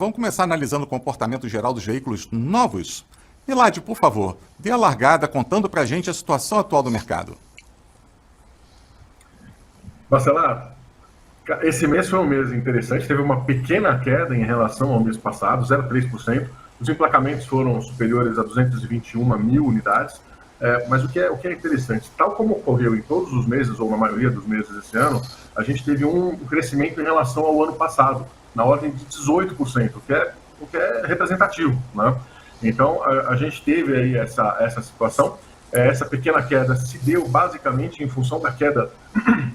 Vamos começar analisando o comportamento geral dos veículos novos. Milad, por favor, dê a largada contando para a gente a situação atual do mercado. Bacelar, esse mês foi um mês interessante, teve uma pequena queda em relação ao mês passado, 0,3%. Os emplacamentos foram superiores a 221 mil unidades, mas o que é interessante, tal como ocorreu em todos os meses, ou na maioria dos meses esse ano, a gente teve um crescimento em relação ao ano passado, na ordem de 18%, o que é representativo, né? Então, a gente teve aí essa situação. Essa pequena queda se deu basicamente em função da queda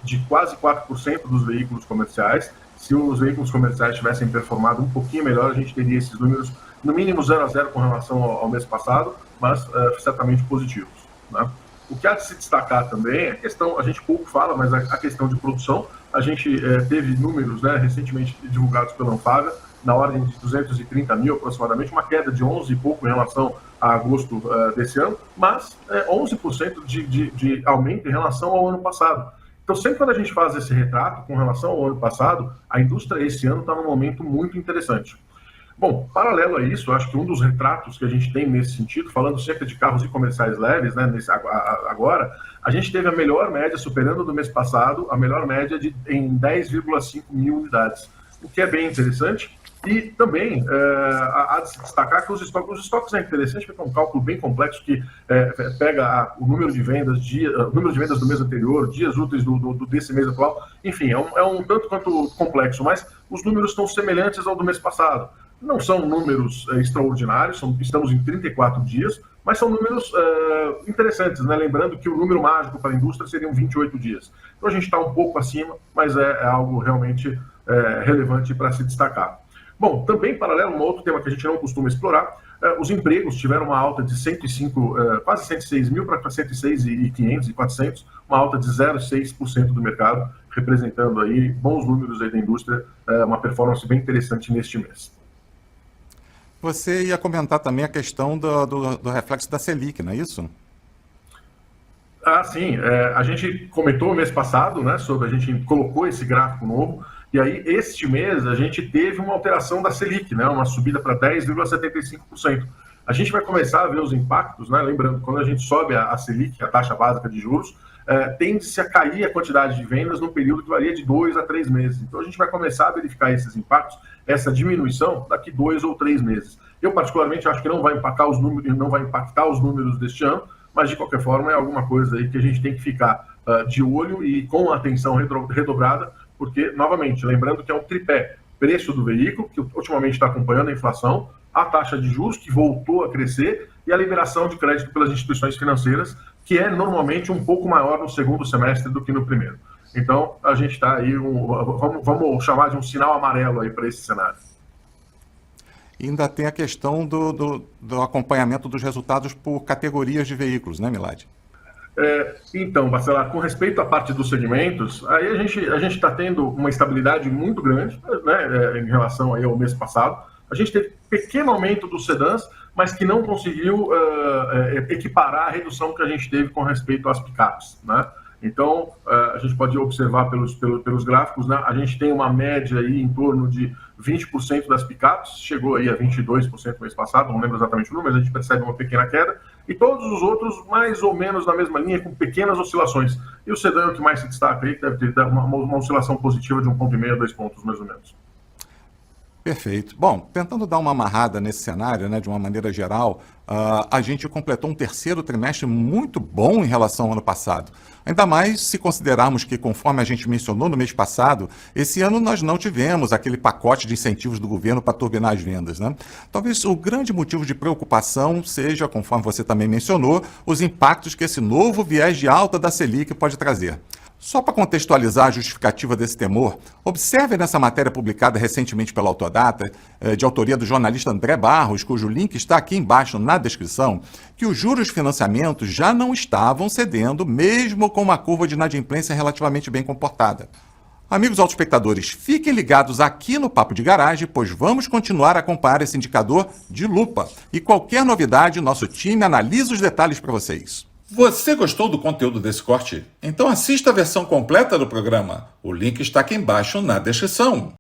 de quase 4% dos veículos comerciais. Se os veículos comerciais tivessem performado um pouquinho melhor, a gente teria esses números, no mínimo 0 a 0 com relação ao mês passado, mas certamente positivos, né? O que há de se destacar também é a questão, a gente pouco fala, mas a questão de produção. A gente teve números, né, recentemente divulgados pela Anfávia, na ordem de 230 mil aproximadamente, uma queda de 11 e pouco em relação a agosto desse ano, mas 11% de aumento em relação ao ano passado. Então, sempre quando a gente faz esse retrato com relação ao ano passado, a indústria esse ano está num momento muito interessante. Bom, paralelo a isso, acho que um dos retratos que a gente tem nesse sentido, falando sempre de carros e comerciais leves, né, agora, a gente teve a melhor média, superando do mês passado, a melhor média em 10,5 mil unidades, o que é bem interessante. E também há de se destacar que os estoques é interessante, porque é um cálculo bem complexo que pega o número de vendas, do mês anterior, dias úteis desse mês atual. Enfim, é um tanto quanto complexo, mas os números estão semelhantes ao do mês passado. Não são números extraordinários, estamos em 34 dias, mas são números interessantes, né? Lembrando que o número mágico para a indústria seriam 28 dias. Então a gente está um pouco acima, mas é algo realmente relevante para se destacar. Bom, também paralelo, um outro tema que a gente não costuma explorar, os empregos tiveram uma alta de 105, quase 106 mil para 106.500 e 400, uma alta de 0,6% do mercado, representando aí bons números aí da indústria, uma performance bem interessante neste mês. Você ia comentar também a questão do reflexo da Selic, não é isso? Sim. A gente comentou mês passado, né, a gente colocou esse gráfico novo, e aí este mês a gente teve uma alteração da Selic, né, uma subida para 10,75%. A gente vai começar a ver os impactos, né, lembrando, quando a gente sobe a Selic, a taxa básica de juros, tende-se a cair a quantidade de vendas num período que varia de 2 a 3 meses. Então a gente vai começar a verificar esses impactos, essa diminuição, daqui 2 ou 3 meses. Eu particularmente acho que não vai impactar os números deste ano, mas de qualquer forma é alguma coisa aí que a gente tem que ficar de olho e com atenção redobrada, porque, novamente, lembrando que é um tripé: preço do veículo, que ultimamente está acompanhando a inflação, a taxa de juros, que voltou a crescer, e a liberação de crédito pelas instituições financeiras, que é normalmente um pouco maior no segundo semestre do que no primeiro. Então, a gente está aí, vamos chamar de um sinal amarelo aí para esse cenário. E ainda tem a questão do acompanhamento dos resultados por categorias de veículos, né, Milad? Então, Bacelar, com respeito à parte dos segmentos, aí a gente está tendo uma estabilidade muito grande, né, em relação aí ao mês passado. A gente teve pequeno aumento dos sedãs, mas que não conseguiu equiparar a redução que a gente teve com respeito às picapes, né? Então, a gente pode observar pelos gráficos, né? A gente tem uma média aí em torno de 20% das picapes, chegou aí a 22% no mês passado, não lembro exatamente o número, mas a gente percebe uma pequena queda, e todos os outros mais ou menos na mesma linha, com pequenas oscilações. E o sedã é o que mais se destaca aí, que deve ter uma oscilação positiva de 1,5 a 2 pontos, mais ou menos. Perfeito. Bom, tentando dar uma amarrada nesse cenário, né, de uma maneira geral, a gente completou um terceiro trimestre muito bom em relação ao ano passado. Ainda mais se considerarmos que, conforme a gente mencionou no mês passado, esse ano nós não tivemos aquele pacote de incentivos do governo para turbinar as vendas, né? Talvez o grande motivo de preocupação seja, conforme você também mencionou, os impactos que esse novo viés de alta da Selic pode trazer. Só para contextualizar a justificativa desse temor, observe nessa matéria publicada recentemente pela Autodata, de autoria do jornalista André Barros, cujo link está aqui embaixo na descrição, que os juros de financiamento já não estavam cedendo, mesmo com uma curva de inadimplência relativamente bem comportada. Amigos autoespectadores, fiquem ligados aqui no Papo de Garagem, pois vamos continuar a acompanhar esse indicador de lupa. E qualquer novidade, nosso time analisa os detalhes para vocês. Você gostou do conteúdo desse corte? Então assista a versão completa do programa. O link está aqui embaixo na descrição.